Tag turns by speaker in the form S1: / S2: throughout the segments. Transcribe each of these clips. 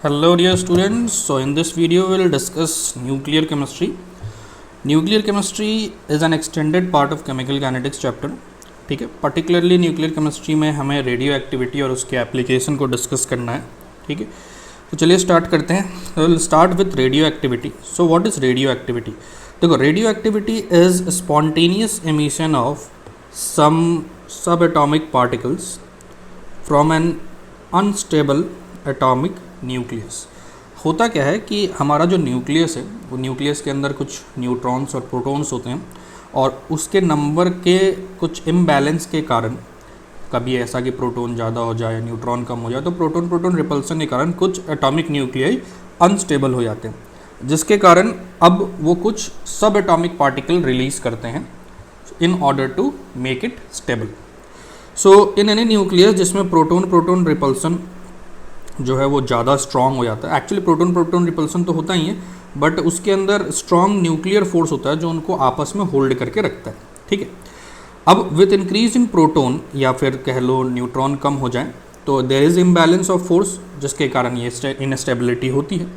S1: Hello dear students, so in this video we will discuss nuclear chemistry. Nuclear chemistry is an extended part of chemical kinetics chapter. ठीक है, particularly nuclear chemistry में हमें radio activity और उसके application को discuss करना है. ठीक है, तो चलिए स्टार्ट करते हैं. Will start with radioactivity. So what is radioactivity? देखो, radioactivity is spontaneous emission of some subatomic particles from an unstable atomic nucleus. होता क्या है कि हमारा जो न्यूक्लियस है वो न्यूक्लियस के अंदर कुछ न्यूट्रॉन्स और प्रोटॉन्स होते हैं और उसके नंबर के कुछ इम्बैलेंस के कारण कभी ऐसा कि प्रोटॉन ज़्यादा हो जाए, न्यूट्रॉन कम हो जाए, तो प्रोटॉन प्रोटॉन रिपल्सन के कारण कुछ एटॉमिक न्यूक्लियाई अनस्टेबल हो जाते हैं, जिसके कारण अब वो कुछ सब एटॉमिक पार्टिकल रिलीज़ करते हैं in order to make it stable. So in any nucleus जिसमें प्रोटॉन प्रोटॉन रिपल्सन जो है वो ज़्यादा स्ट्रॉन्ग हो जाता है. एक्चुअली प्रोटॉन प्रोटॉन रिपल्सन तो होता ही है, बट उसके अंदर स्ट्रॉन्ग न्यूक्लियर फोर्स होता है जो उनको आपस में होल्ड करके रखता है. ठीक है, अब विथ इंक्रीज इन प्रोटॉन या फिर कह लो न्यूट्रॉन कम हो जाए तो there is imbalance of force, जिसके कारण ये इनस्टेबिलिटी होती है.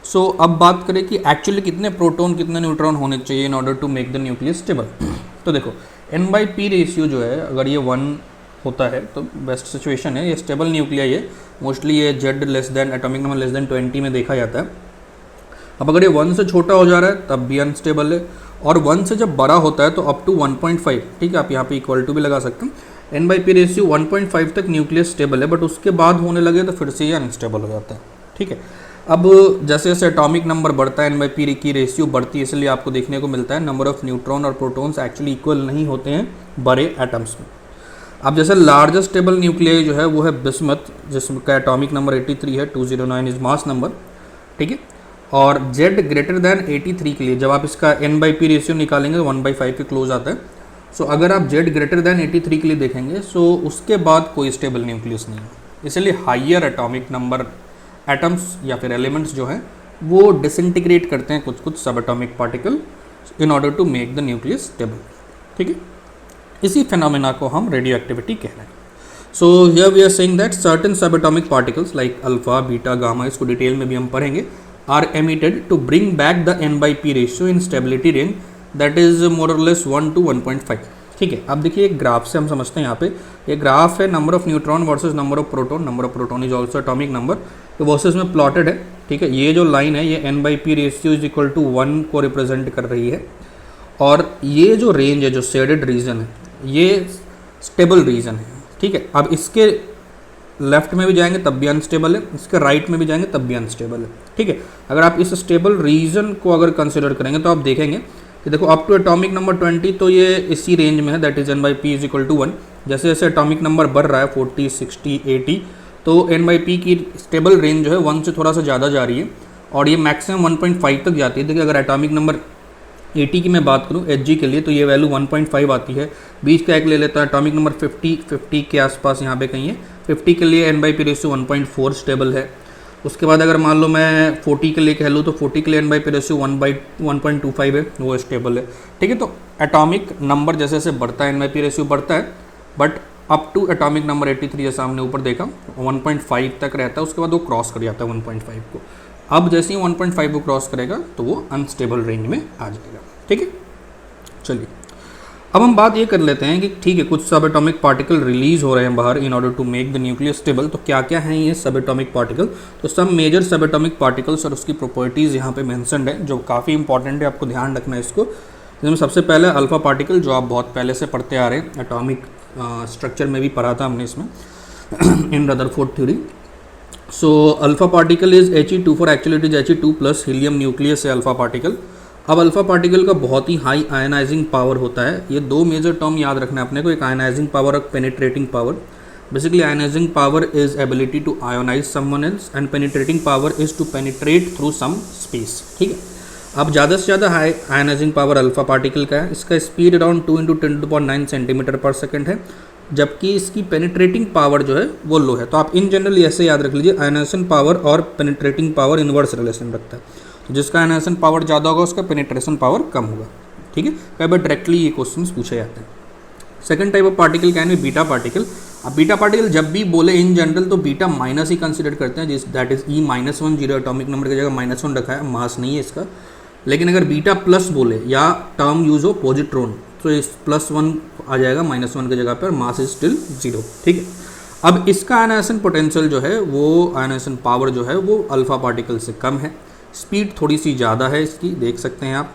S1: सो अब बात करें कि एक्चुअली कितने प्रोटॉन कितने न्यूट्रॉन होने चाहिए in order to make the nucleus stable. तो देखो, N/P रेशियो जो है अगर ये 1 होता है तो बेस्ट सिचुएशन है, ये स्टेबल न्यूक्लियाई है. मोस्टली ये Z less than atomic number less than 20 में देखा जाता है. अब अगर ये 1 से छोटा हो जा रहा है तब भी अनस्टेबल है, और 1 से जब बड़ा होता है तो अप टू 1.5. ठीक है, आप यहाँ पे इक्वल टू भी लगा सकते हैं. N/P रेशियो 1.5 तक न्यूक्लियस स्टेबल है, बट उसके बाद होने लगे तो फिर से ये अनस्टेबल हो जाता है. ठीक है, अब जैसे जैसे एटॉमिक नंबर बढ़ता है N/P की रेशियो बढ़ती है, इसलिए आपको देखने को मिलता है नंबर ऑफ न्यूट्रॉन और प्रोटॉन्स एक्चुअली इक्वल नहीं होते हैं बड़े एटम्स में. अब जैसे लार्जेस्ट स्टेबल न्यूक्लियाई जो है वो है बिस्मथ, जिसका एटॉमिक नंबर 83 है, 209 इज मास नंबर. ठीक है, और Z ग्रेटर दैन 83 के लिए जब आप इसका N/P रेशियो निकालेंगे तो 1/5 के क्लोज आता है. सो अगर आप Z ग्रेटर दैन 83 के लिए देखेंगे सो उसके बाद कोई स्टेबल न्यूक्लियस नहीं है. इसलिए हाइयर एटॉमिक नंबर एटम्स या फिर एलिमेंट्स जो हैं वो डिसइंटीग्रेट करते हैं कुछ कुछ subatomic particle in order to make the nucleus stable. ठीक है, इसी फिनोमेना को हम रेडियो एक्टिविटी कह रहे हैं. So here we are saying that certain subatomic particles like alpha beta gamma, इसको डिटेल में भी हम पढ़ेंगे, are emitted to bring back the N/P ratio in stability range that is more or less 1 to 1.5. ठीक है, अब देखिए एक ग्राफ से हम समझते हैं. यहाँ पे ये ग्राफ है number of neutron versus number of proton. Number of proton is also atomic number, तो वर्सेस में प्लॉटेड है. ठीक है, ये जो लाइन है ये N/P ratio is equal to 1 को रिप्रेजेंट कर रही है, और ये जो रेंज है जो शेडेड रीजन है ये स्टेबल रीजन है. ठीक है, अब इसके लेफ्ट में भी जाएंगे तब भी अनस्टेबल है, इसके राइट में भी जाएंगे तब भी अनस्टेबल है. ठीक है, अगर आप इस स्टेबल रीजन को अगर कंसिडर करेंगे तो आप देखेंगे कि देखो अप टू एटॉमिक नंबर 20 तो ये इसी रेंज में है, that is N/P is equal to 1. जैसे जैसे एटॉमिक नंबर बढ़ रहा है 40, 60, 80 तो N/P की स्टेबल रेंज जो है 1 से थोड़ा सा ज़्यादा जा रही है, और ये मैक्सिमम 1.5 तक जाती है. देखिए अगर एटॉमिक नंबर 80 की मैं बात करूँ Hg के लिए तो ये वैल्यू 1.5 आती है. बीच का एक ले लेता है एटॉमिक नंबर 50 के आसपास यहाँ पे कहीं है. 50 के लिए N/P रेशियो 1.4 स्टेबल है. उसके बाद अगर मान लो मैं 40 के लिए कह लूँ तो 40 के लिए N/P रेशियो 1.25 है, वो स्टेबल है. ठीक है, तो एटॉमिक नंबर जैसे जैसे बढ़ता है N/P रेशियो बढ़ता है, but up to atomic number 83 जैसा हमने ऊपर देखा 1.5 तक रहता है, उसके बाद वो क्रॉस कर जाता है 1.5 को. अब जैसे ही 1.5 को क्रॉस करेगा तो वो अनस्टेबल रेंज में आ जाएगा. ठीक है, चलिए अब हम बात ये कर लेते हैं कि ठीक है कुछ सब एटॉमिक पार्टिकल रिलीज हो रहे हैं बाहर in order to make the nucleus stable. तो क्या क्या हैं ये सब एटॉमिक पार्टिकल? तो सब मेजर सब एटॉमिक पार्टिकल्स और उसकी प्रॉपर्टीज़ यहाँ पे मेंशन्ड है जो काफ़ी इंपॉर्टेंट है, आपको ध्यान रखना है इसको. जिसमें सबसे पहले अल्फा पार्टिकल जो आप बहुत पहले से पढ़ते आ रहे हैं, एटॉमिक स्ट्रक्चर में भी पढ़ा था हमने इसमें in rutherford theory. So alpha particle is He2 actually it is He2 plus helium nucleus है अल्फा पार्टिकल. अब अल्फा पार्टिकल का बहुत ही हाई आयनाइजिंग पावर होता है. ये दो मेजर टर्म याद रखना है अपने को, एक आयनाइजिंग पावर और penetrating power. Basically ionising power is ability to ionise someone else and penetrating power is to penetrate through some space. ठीक है, अब ज़्यादा से ज़्यादा high ionising power alpha particle का है. इसका स्पीड अराउंड 2 × 10⁹ सेंटीमीटर पर सेकेंड है, जबकि इसकी पेनिट्रेटिंग पावर जो है वो लो है. तो आप इन जनरल ऐसे याद रख लीजिए, आयनाइजेशन पावर और पेनिट्रेटिंग पावर इन्वर्स रिलेशन रखता है. तो जिसका आयनाइजेशन पावर ज़्यादा होगा उसका पेनिट्रेशन पावर कम होगा. ठीक है, कई बार डायरेक्टली ये क्वेश्चन पूछे जाते हैं. Second type of particle can be beta particle. अब बीटा पार्टिकल जब भी बोले इन जनरल तो बीटा माइनस ही कंसिडर करते हैं, जिस that is E-1, 0 atomic number की जगह -1 रखा है, मास नहीं है इसका। लेकिन अगर बीटा प्लस बोले या टर्म यूज हो पॉजिट्रॉन तो इस +1 आ जाएगा -1 की जगह पर, मास इज स्टिल 0, ठीक है। अब इसका आयनाइजेशन पोटेंशियल जो है वो आयनाइजेशन पावर जो है वो अल्फा पार्टिकल से कम है, स्पीड थोड़ी सी ज़्यादा है इसकी, देख सकते हैं आप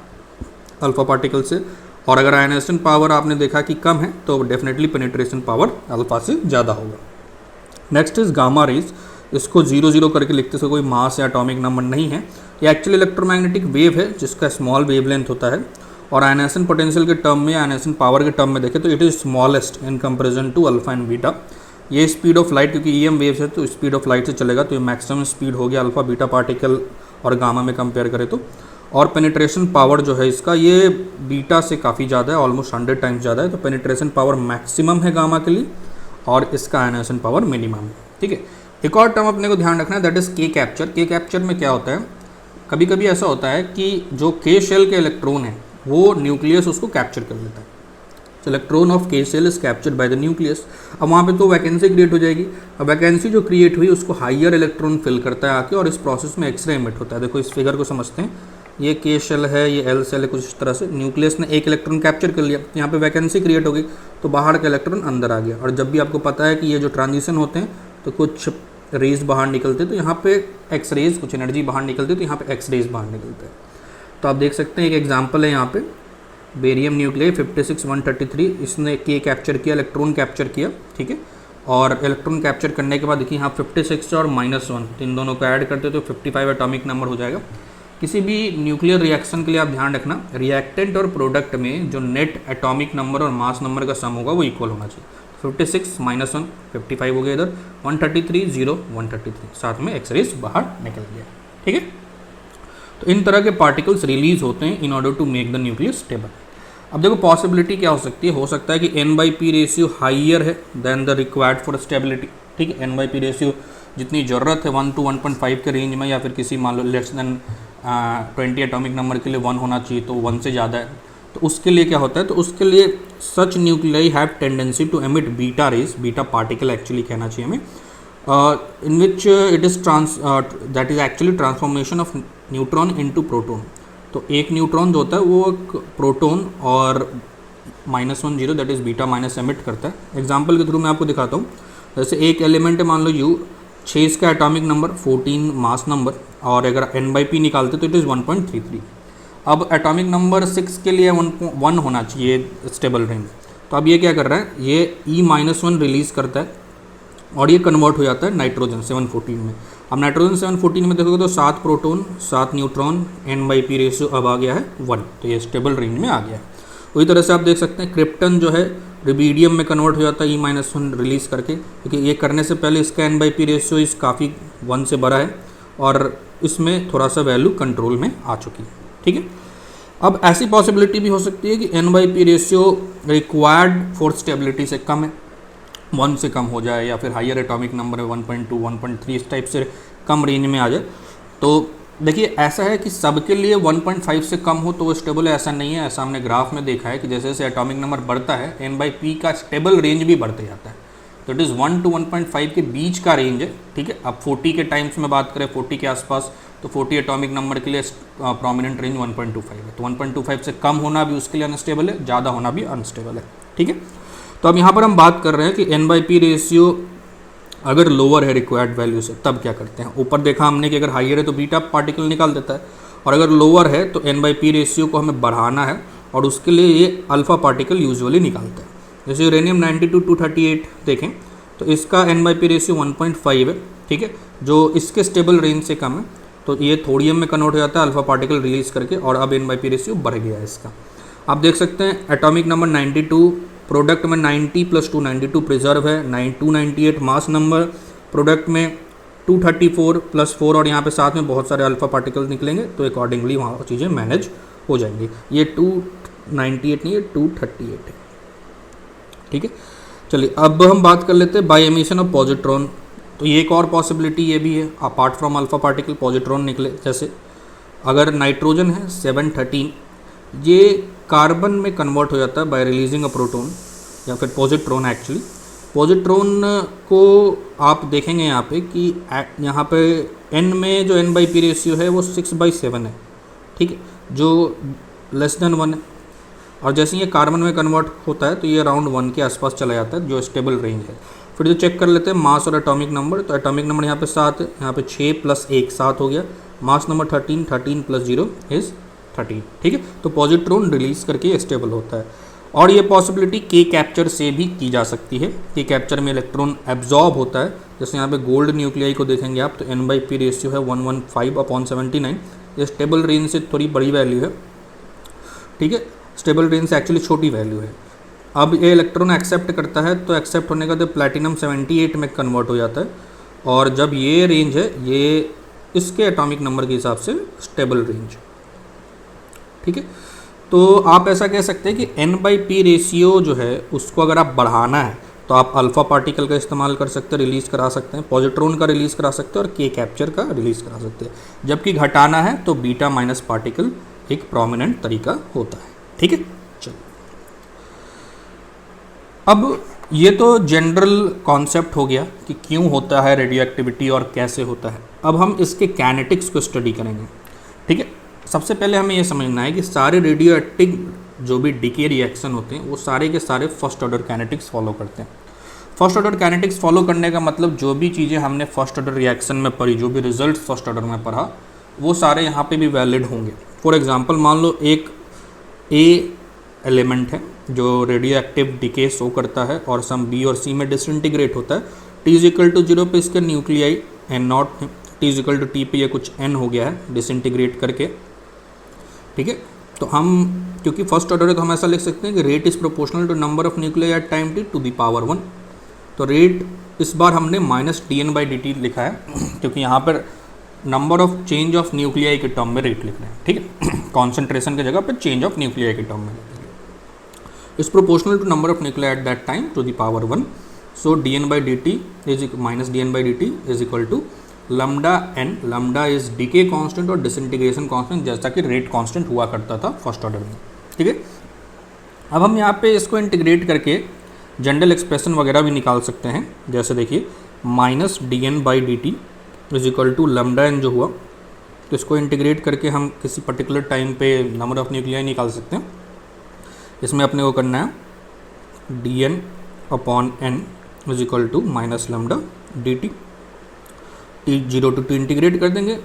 S1: अल्फा पार्टिकल से। और अगर आयनाइजेशन पावर आपने देखा कि कम है तो डेफिनेटली पेनिट्रेशन पावर अल्फा से ज़्यादा होगा। नेक्स्ट इज गामा रेज, इसको 0 करके लिखते से कोई मास या एटॉमिक नंबर नहीं है, ये एक्चुअली इलेक्ट्रोमैग्नेटिक वेव है जिसका स्मॉल वेवलेंथ होता है। और आयनाइजेशन पोटेंशियल के टर्म में, आयनाइजेशन पावर के टर्म में देखें तो it is smallest in comparison to alpha and beta. ये स्पीड ऑफ लाइट, क्योंकि EM वेव्स है तो स्पीड ऑफ लाइट से चलेगा, तो ये मैक्सिमम स्पीड हो गया अल्फा बीटा पार्टिकल और गामा में कंपेयर करें तो। और पेनिट्रेशन पावर जो है इसका ये बीटा से काफ़ी ज़्यादा है, ऑलमोस्ट 100 टाइम्स ज़्यादा है। तो पेनिट्रेशन पावर मैक्सिमम है गामा के लिए और इसका आयनाइजेशन पावर मिनिमम है, ठीक है। एक और टर्म अपने को ध्यान रखना है, दैट इज़ के कैप्चर। के कैप्चर में क्या होता है, कभी कभी ऐसा होता है कि जो के शेल के इलेक्ट्रॉन है वो न्यूक्लियस उसको कैप्चर कर लेता है। तो electron of K shell is captured by the nucleus. अब वहाँ पे तो वैकेंसी क्रिएट हो जाएगी। अब वैकेंसी जो क्रिएट हुई उसको हाइयर इलेक्ट्रॉन फिल करता है आके, और इस प्रोसेस में एक्सरे इमिट होता है। देखो इस फिगर को समझते हैं, ये के शेल है, ये एल शेल है, कुछ इस तरह से न्यूक्लियस ने एक इलेक्ट्रॉन कैप्चर कर लिया, यहाँ पे वैकेंसी क्रिएट हो गई तो बाहर का इलेक्ट्रॉन अंदर आ गया। और जब भी आपको पता है कि ये जो ट्रांजिशन होते हैं तो कुछ रेज बाहर निकलते, तो यहाँ पे एक्स रेज, कुछ एनर्जी बाहर निकलती, तो यहाँ पे एक्स रेज बाहर निकलते हैं। तो आप देख सकते हैं एक एग्जाम्पल है यहाँ पे बेरियम न्यूक्लियाई 56133, इसने के कैप्चर किया, इलेक्ट्रॉन कैप्चर किया, ठीक है। और इलेक्ट्रॉन कैप्चर करने के बाद देखिए यहाँ 56 और -1 इन दोनों को ऐड करते तो 55 एटॉमिक नंबर हो जाएगा। किसी भी न्यूक्लियर रिएक्शन के लिए आप ध्यान रखना, रिएक्टेंट और प्रोडक्ट में जो नेट एटॉमिक नंबर और मास नंबर का सम होगा वो इक्वल होना चाहिए। 56 -1 55 हो गया इधर, 133 0 133, साथ में एक्सरेज बाहर निकल गया, ठीक है। तो इन तरह के पार्टिकल्स रिलीज होते हैं in order to make the nucleus stable. अब देखो पॉसिबिलिटी क्या हो सकती है, हो सकता है कि N/P रेशियो हाइयर है then the required for stability, ठीक है। N/P रेशियो जितनी ज़रूरत है 1 to 1.5 के रेंज में, या फिर किसी मान लो लेस देन 20 एटॉमिक नंबर के लिए 1 होना चाहिए तो 1 से ज़्यादा है, तो उसके लिए क्या होता है, तो उसके लिए such nuclei have tendency to emit beta rays, beta particle actually कहना चाहिए हमें, in which it is that is actually transformation of neutron into proton. तो एक न्यूट्रॉन जो होता है वो एक प्रोटॉन और -1 0 that is beta minus emit करता है। एग्जांपल के थ्रू मैं आपको दिखाता हूँ। जैसे एक एलिमेंट है मान लो U, 6 इसका एटॉमिक नंबर, 14 मास नंबर, और अगर N/P निकालते तो इट इज़ 1.33। अब एटॉमिक नंबर 6 के लिए 1 होना चाहिए स्टेबल रेंज। तो अब ये क्या कर रहा है, ये E-1 रिलीज़ करता है और ये कन्वर्ट हो जाता है नाइट्रोजन 714 में। अब नाइट्रोजन 714 में देखोगे तो 7 प्रोटॉन 7 न्यूट्रॉन, N/P रेशियो अब आ गया है 1, तो ये स्टेबल रेंज में आ गया है। वही तरह से आप देख सकते हैं क्रिप्टन जो है रिबीडियम में कन्वर्ट हो जाता है E-1 रिलीज़ करके, क्योंकि ये करने से पहले इसका N/P रेशियो इस काफ़ी 1 से बड़ा है और इसमें थोड़ा सा वैल्यू कंट्रोल में आ चुकी है, ठीक है। अब ऐसी पॉसिबिलिटी भी हो सकती है कि N/P ratio required for stability से कम है, 1 से कम हो जाए, या फिर हाइयर एटॉमिक नंबर है 1.2 1.3 इस टाइप से कम रेंज में आ जाए। तो देखिए ऐसा है कि सबके लिए 1.5 से कम हो तो वो स्टेबल है, ऐसा नहीं है। ऐसा हमने ग्राफ में देखा है कि जैसे जैसे एटॉमिक नंबर बढ़ता है N/P का स्टेबल रेंज भी बढ़ते जाता है। तो इट इज़ 1 to 1.5 के बीच का रेंज है, ठीक है। अब 40 के टाइम्स में बात करें, 40 के आसपास, तो 40 एटॉमिक नंबर के लिए प्रोमिनेंट रेंज 1.25 है। तो 1.25 से कम होना भी उसके लिए अनस्टेबल है, ज़्यादा होना भी अनस्टेबल है, ठीक है। तो अब यहाँ पर हम बात कर रहे हैं कि N/P रेशियो अगर लोअर है रिक्वायर्ड वैल्यू से तब क्या करते हैं। ऊपर देखा हमने कि अगर हाइयर है तो बीटा पार्टिकल निकाल देता है, और अगर लोअर है तो N/P रेशियो को हमें बढ़ाना है और उसके लिए ये अल्फ़ा पार्टिकल यूजुअली निकालता है। जैसे यूरेनियम 92 238 देखें तो इसका N/P रेशियो 1.5 है, ठीक है, जो इसके स्टेबल रेंज से कम है। तो ये थोड़ियम में कन्वर्ट हो जाता है अल्फ़ा पार्टिकल रिलीज़ करके, और अब N/P रेशियो बढ़ गया है इसका। आप देख सकते हैं एटॉमिक नंबर 92, प्रोडक्ट में 90 + 2 92 प्रिजर्व है, 298 मास नंबर, प्रोडक्ट में 234 + 4, और यहाँ पे साथ में बहुत सारे अल्फ़ा पार्टिकल निकलेंगे, तो अकॉर्डिंगली वहाँ चीज़ें मैनेज हो जाएंगी। ये 298 नहीं है, 238 है, ठीक है। चलिए अब हम बात कर लेते हैं बाय एमिशन ऑफ पॉजिट्रॉन। तो ये एक और पॉसिबिलिटी ये भी है, apart from alpha particle positron निकले। जैसे अगर नाइट्रोजन है 713, ये कार्बन में कन्वर्ट हो जाता है बाय रिलीजिंग अ प्रोटॉन या फिर पॉजिट्रॉन एक्चुअली, पॉजिट्रॉन को आप देखेंगे यहाँ पे कि यहाँ पे n में जो n/p रेशियो है वो 6/7 है, ठीक है, जो लेस देन 1 है। और जैसे ये कार्बन में कन्वर्ट होता है तो ये अराउंड 1 के आसपास चला जाता है, जो स्टेबल रेंज है। फिर जो चेक कर लेते हैं मास और एटॉमिक नंबर, तो एटॉमिक नंबर यहाँ पे 7 है, यहाँ पे 6 + 1 7 हो गया। मास नंबर 13, 13 + 0 इज़ 13, ठीक है। तो पॉजिट्रॉन रिलीज करके ये स्टेबल होता है। और ये पॉसिबिलिटी के कैप्चर से भी की जा सकती है। के कैप्चर में इलेक्ट्रॉन एब्जॉर्ब होता है, जैसे यहाँ पे गोल्ड न्यूक्लियाई को देखेंगे आप तो n/p रेशियो है 115/79। ये स्टेबल रेंज से थोड़ी बड़ी वैल्यू है, ठीक है, स्टेबल रेंज से एक्चुअली छोटी वैल्यू है। अब ये इलेक्ट्रॉन एक्सेप्ट करता है तो एक्सेप्ट होने का तो प्लैटिनम 78 में कन्वर्ट हो जाता है। और जब ये रेंज है ये इसके एटॉमिक नंबर के हिसाब से स्टेबल रेंज, ठीक है। तो आप ऐसा कह सकते हैं कि n/p रेशियो जो है उसको अगर आप बढ़ाना है तो आप अल्फ़ा पार्टिकल का इस्तेमाल कर सकते हैं, रिलीज़ करा सकते हैं, पॉजिट्रॉन का रिलीज़ करा सकते हैं और के कैप्चर का रिलीज़ करा सकते हैं। जबकि घटाना है तो बीटा माइनस पार्टिकल एक प्रोमिनेंट तरीका होता है, ठीक है। चलो, अब ये तो जनरल कॉन्सेप्ट हो गया कि क्यों होता है रेडियो एक्टिविटी और कैसे होता है। अब हम इसके कैनेटिक्स को स्टडी करेंगे, ठीक है। सबसे पहले हमें ये समझना है कि सारे रेडियो एक्टिव जो भी डिके रिएक्शन होते हैं वो सारे के सारे फर्स्ट ऑर्डर कैनेटिक्स फॉलो करते हैं। फर्स्ट ऑर्डर कैनेटिक्स फॉलो करने का मतलब जो भी चीज़ें हमने फर्स्ट ऑर्डर रिएक्शन में पढ़ी, जो भी रिजल्ट फर्स्ट ऑर्डर में पढ़ा, वो सारे यहाँ पे भी वैलिड होंगे। फॉर एग्जांपल मान लो एक ए एलिमेंट है जो रेडियो एक्टिव डिके शो करता है और सम बी और सी में डिसइंटीग्रेट होता है। t=0 पे इसके न्यूक्लियाई n0 है, t=t पे ये कुछ n हो गया है डिसइंटीग्रेट करके, ठीक है। तो हम क्योंकि फर्स्ट ऑर्डर है तो हम ऐसा लिख सकते हैं कि rate is proportional to number of nuclei at time t to the power 1। तो रेट इस बार हमने -dn/dt लिखा है क्योंकि यहाँ पर number of change of nuclei के टर्म में रेट लिख रहे हैं, ठीक है। कॉन्सेंट्रेशन की जगह पर चेंज ऑफ न्यूक्लियाई के टर्म में is proportional to number of nuclei at that time to the power 1। So dn/dt is -dn/dt is equal to lambda n। Lambda is decay constant और डिसइंटीग्रेशन कांस्टेंट, जैसा कि rate constant हुआ करता था first order में, ठीक है। अब हम यहाँ पे इसको इंटीग्रेट करके जनरल एक्सप्रेशन वगैरह भी निकाल सकते हैं। जैसे देखिए -dn/dt is equal to lambda n जो हुआ, तो इसको इंटीग्रेट करके हम किसी पर्टिकुलर टाइम पे नंबर ऑफ न्यूक्लियाई निकाल सकते हैं। इसमें अपने को करना है dn/n is equal to -λ/dt। t0 to t integrate कर देंगे,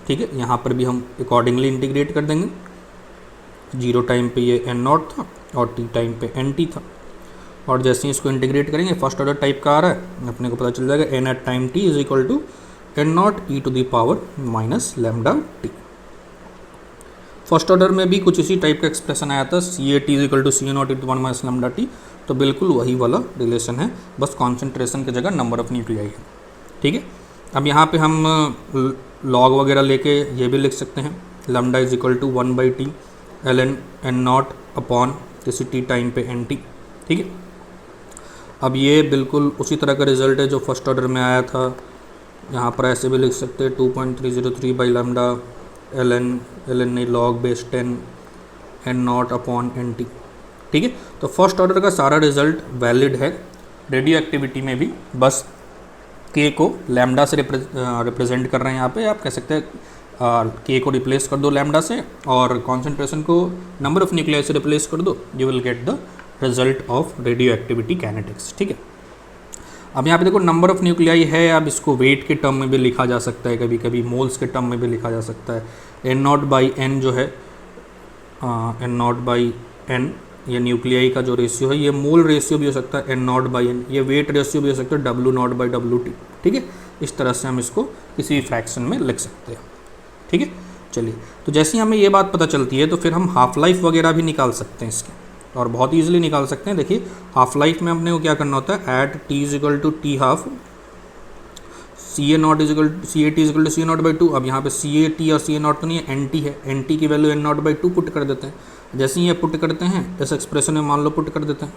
S1: ठीक है। यहाँ पर भी हम अकॉर्डिंगली इंटीग्रेट कर देंगे। 0 टाइम पे ये n0 था और t टाइम पे nt था। और जैसे ही इसको इंटीग्रेट करेंगे फर्स्ट ऑर्डर टाइप का आ रहा है, अपने को पता चल जाएगा n at time t is equal to n0 e to the power -λ/t। First order में भी कुछ इसी टाइप का एक्सप्रेशन आया था, CAT is equal to C0 e to the -λ/t। तो बिल्कुल वही वाला रिलेशन है, बस कॉन्सेंट्रेशन की जगह नंबर ऑफ न्यूक्लियाई है, ठीक है। अब यहाँ पे हम लॉग वगैरह लेके ये भी लिख सकते हैं, lambda is equal to 1/t ln n0 upon किसी t टाइम पे nt, ठीक है। अब ये बिल्कुल उसी तरह का रिजल्ट है जो फर्स्ट ऑर्डर में आया था। यहाँ पर ऐसे भी लिख सकते हैं 2.303 by lambda ln log base 10 n0 upon nt, ठीक है। तो फर्स्ट ऑर्डर का सारा रिजल्ट वैलिड है रेडियो एक्टिविटी में भी, बस के को लैम्डा से रिप्रेजेंट कर रहे हैं। यहाँ पे आप कह सकते हैं के को रिप्लेस कर दो लैम्डा से और कॉन्सेंट्रेशन को नंबर ऑफ न्यूक्लियाई से रिप्लेस कर दो, you will get the result of radio activity kinetics, ठीक है। अब यहाँ पे देखो नंबर ऑफ न्यूक्लियाई है, अब इसको वेट के टर्म में भी लिखा जा सकता है, कभी कभी मोल्स के टर्म में भी लिखा जा सकता है। n0/n जो है n0/n ये न्यूक्लियाई का जो रेशियो है, ये मोल रेशियो भी हो सकता है n0/n, ये वेट रेशियो भी हो सकता है W0/WT, ठीक है। इस तरह से हम इसको किसी फ्रैक्शन में लिख सकते हैं, ठीक है। चलिए, तो जैसे ही हमें ये बात पता चलती है तो फिर हम हाफ लाइफ वगैरह भी निकाल सकते हैं इसके, और बहुत ईजिली निकाल सकते हैं। देखिए हाफ लाइफ में अपने को क्या करना होता है, at t is equal to T half CA0 is equal CAT is equal to C0/2। अब यहाँ पे CAT और CA0 तो नहीं है, NT है, NT की वैल्यू n0/2 पुट कर देते हैं। जैसे ही ये पुट करते हैं इस एक्सप्रेशन में मान लो पुट कर देते हैं,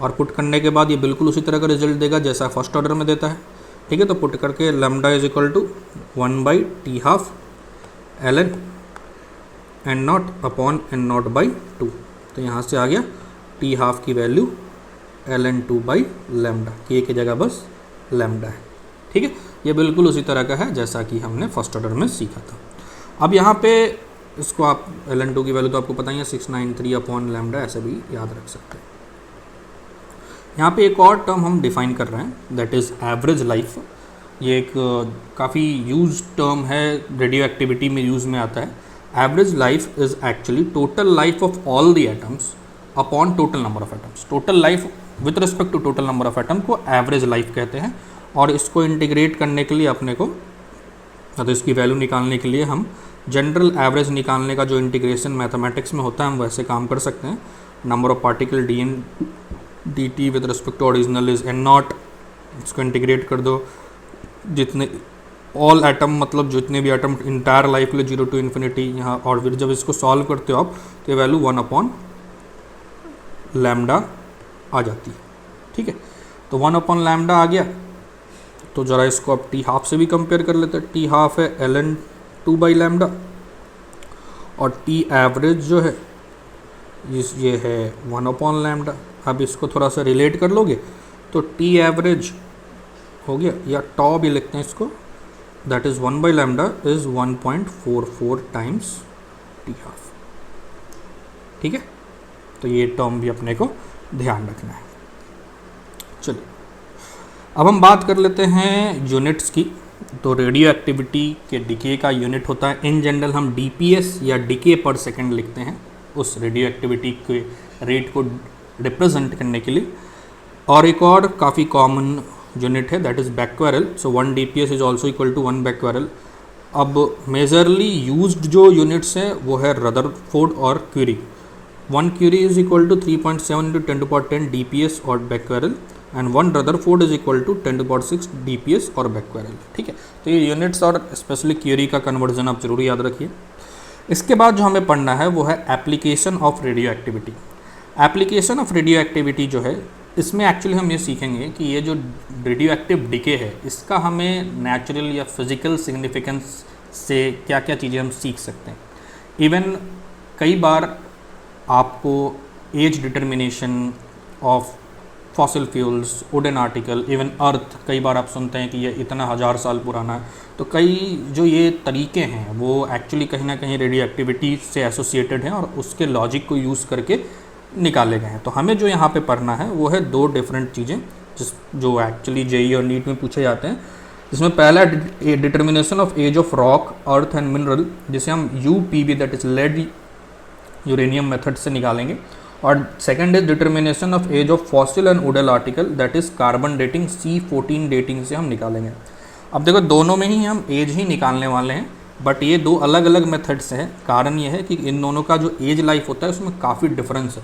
S1: और पुट करने के बाद ये बिल्कुल उसी तरह का रिजल्ट देगा जैसा फर्स्ट ऑर्डर में देता है, ठीक है। तो पुट करके lambda is equal to 1/t½ ln n0 upon n0/2। तो यहाँ से आ गया t½ की वैल्यू ln2/λ, k की जगह बस लैम्डा है, ठीक है। ये बिल्कुल उसी तरह का है जैसा कि हमने फर्स्ट ऑर्डर में सीखा था। अब यहाँ पे इसको आप ln2 की वैल्यू तो आपको पता ही है 693/λ, ऐसे भी याद रख सकते हैं। यहाँ पे एक और टर्म हम डिफाइन कर रहे हैं, दैट इज़ एवरेज लाइफ। ये एक काफ़ी यूज टर्म है, रेडियो एक्टिविटी में यूज़ में आता है। Average life is actually total life of all the atoms upon total number of atoms. Total life with respect to total number of atom को average life कहते हैं। और इसको इंटीग्रेट करने के लिए अपने को, तो इसकी वैल्यू निकालने के लिए हम जनरल एवरेज निकालने का जो इंटीग्रेशन मैथमेटिक्स में होता है हम वैसे काम कर सकते हैं। Number of particle dt with respect to original is n0, इसको इंटीग्रेट कर दो, जितने ऑल एटम मतलब जितने भी एटम इंटायर लाइफ के लिए 0 to इन्फिनिटी यहाँ, और फिर जब इसको सॉल्व करते हो आप तो ये वैल्यू 1/λ आ जाती है, ठीक है। तो 1/λ आ गया, तो ज़रा इसको अब t½ से भी कंपेयर कर लेते हैं। t½ है ln2/λ और t एवरेज जो है ये है 1/λ। अब इसको थोड़ा सा रिलेट कर लोगे तो t एवरेज हो गया, या टॉ भी लिखते हैं इसको, that is 1/λ is 1.44 times t½ ठीक है। तो ये टर्म भी अपने को ध्यान रखना है। चलिए अब हम बात कर लेते हैं यूनिट्स की। तो रेडियो एक्टिविटी के डिके का यूनिट होता है, इन जनरल हम dps या डिके पर सेकेंड लिखते हैं उस रेडियो एक्टिविटी के रेट को रिप्रेजेंट करने के लिए। और एक और काफ़ी कॉमन यूनिट है, that is becquerel. So 1 dps is also equal to 1 becquerel. अब मेजरली यूज्ड जो यूनिट्स हैं वो है रदरफोर्ड और curie. 1 curie is equal to 3.7 × 10⁻10 dps or becquerel, and 1 rutherford is equal to 10⁻6 dps or बैक्वेरल, ठीक है। तो ये यूनिट्स और स्पेशली क्यूरी का कन्वर्जन आप जरूर याद रखिए। इसके बाद जो हमें पढ़ना है वो है application of radio activity. Application of radio activity जो है, इसमें एक्चुअली हम ये सीखेंगे कि ये जो रेडियो एक्टिव डिके है इसका हमें नेचुरल या फिज़िकल सिग्निफिकेंस से क्या क्या चीज़ें हम सीख सकते हैं। इवन कई बार आपको age determination of fossil fuels, wooden article, even earth, कई बार आप सुनते हैं कि ये इतना 1000 साल पुराना है। तो कई जो ये तरीके हैं वो एक्चुअली कहीं ना कहीं रेडियो एक्टिविटी से एसोसिएटेड हैं और उसके लॉजिक को यूज़ करके निकाले गए हैं। तो हमें जो यहाँ पे पढ़ना है वो है 2 डिफरेंट चीज़ें जो एक्चुअली जेईई और नीट में पूछे जाते हैं। जिसमें पहला determination of age of rock, earth and mineral, जिसे हम UPB that is lead uranium method से निकालेंगे। और second is determination of age of fossil and wooden article, that is carbon dating C14 dating से हम निकालेंगे। अब देखो दोनों में ही हम एज ही निकालने वाले हैं, बट ये 2 अलग अलग मेथड्स हैं। कारण ये है कि इन दोनों का जो एज लाइफ होता है उसमें काफ़ी डिफरेंस है,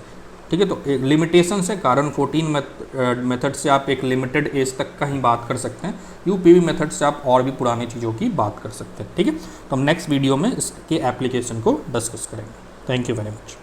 S1: ठीक है। तो एक लिमिटेशन है, कार्बन 14 मेथड से आप एक लिमिटेड एज तक का ही बात कर सकते हैं, UPB मेथड से आप और भी पुरानी चीज़ों की बात कर सकते हैं, ठीक है। तो हम नेक्स्ट वीडियो में इसके एप्लीकेशन को डिस्कस करेंगे। Thank you very much.